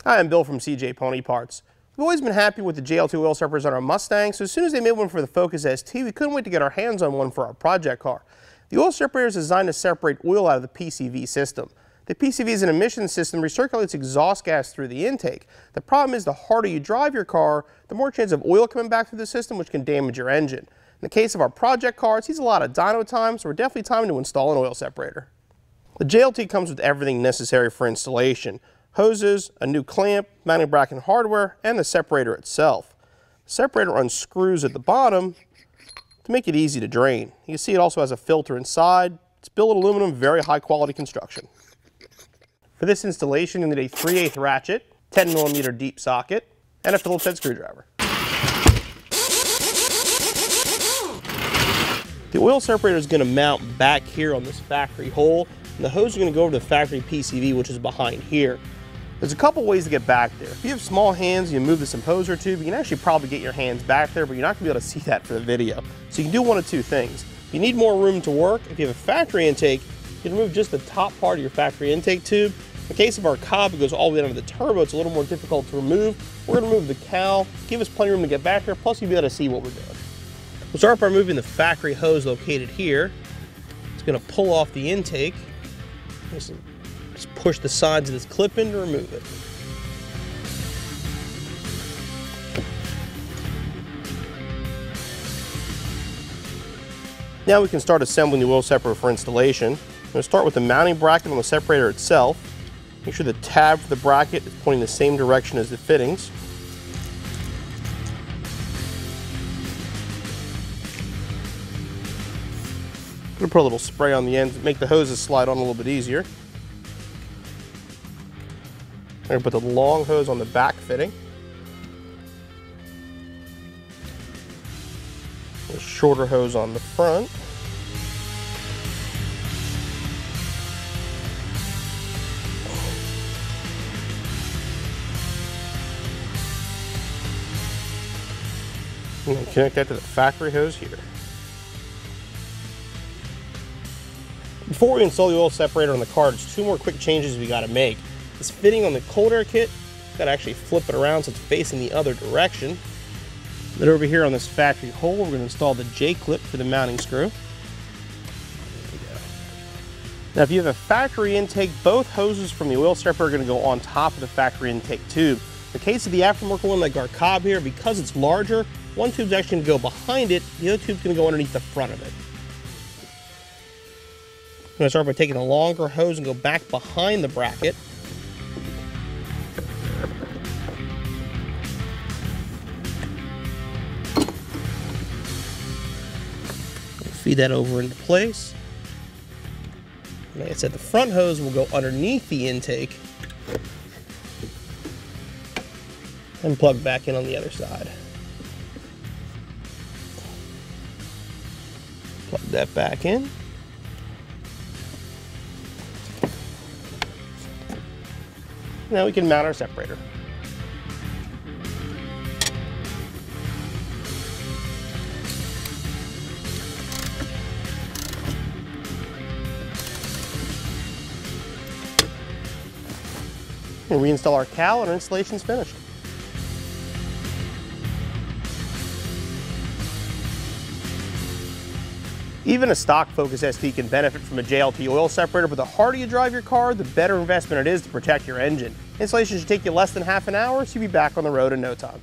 Hi, I'm Bill from CJ Pony Parts. We've always been happy with the JLT oil separators on our Mustang, so as soon as they made one for the Focus ST, we couldn't wait to get our hands on one for our project car. The oil separator is designed to separate oil out of the PCV system. The PCV is an emissions system that recirculates exhaust gas through the intake. The problem is the harder you drive your car, the more chance of oil coming back through the system, which can damage your engine. In the case of our project car, it sees a lot of dyno time, so we're definitely time to install an oil separator. The JLT comes with everything necessary for installation: hoses, a new clamp, mounting bracket and hardware, and the separator itself. The separator unscrews at the bottom to make it easy to drain. You can see it also has a filter inside. It's billet aluminum, very high quality construction. For this installation, you need a 3/8 ratchet, 10mm deep socket, and a Phillips head screwdriver. The oil separator is going to mount back here on this factory hole, and the hose is going to go over to the factory PCV, which is behind here. There's a couple ways to get back there. If you have small hands, you can move this imposer tube, you can actually probably get your hands back there, but you're not going to be able to see that for the video. So you can do one of two things. If you need more room to work, if you have a factory intake, you can remove just the top part of your factory intake tube. In the case of our Cobb, it goes all the way down to the turbo. It's a little more difficult to remove. We're going to remove the cowl, give us plenty of room to get back there, plus you'll be able to see what we're doing. We'll start by removing the factory hose located here. It's going to pull off the intake. Just push the sides of this clip in to remove it. Now we can start assembling the oil separator for installation. I'm going to start with the mounting bracket on the separator itself. Make sure the tab for the bracket is pointing the same direction as the fittings. I'm going to put a little spray on the ends to make the hoses slide on a little bit easier. I'm going to put the long hose on the back fitting. A shorter hose on the front. And then connect that to the factory hose here. Before we install the oil separator on the car, there's two more quick changes we got to make. This fitting on the cold air kit, got to actually flip it around so it's facing the other direction. Then over here on this factory hole, we're going to install the J-clip for the mounting screw. There we go. Now, if you have a factory intake, both hoses from the oil separator are going to go on top of the factory intake tube. In the case of the aftermarket one like our Cobb here, because it's larger, one tube's actually going to go behind it, the other tube's going to go underneath the front of it. I'm going to start by taking a longer hose and go back behind the bracket. Feed that over into place. Like I said, the front hose will go underneath the intake and plug back in on the other side. Plug that back in. Now we can mount our separator. And reinstall our cowl and our installation is finished. Even a stock Focus ST can benefit from a JLT oil separator, but the harder you drive your car, the better investment it is to protect your engine. Installation should take you less than half an hour, so you'll be back on the road in no time.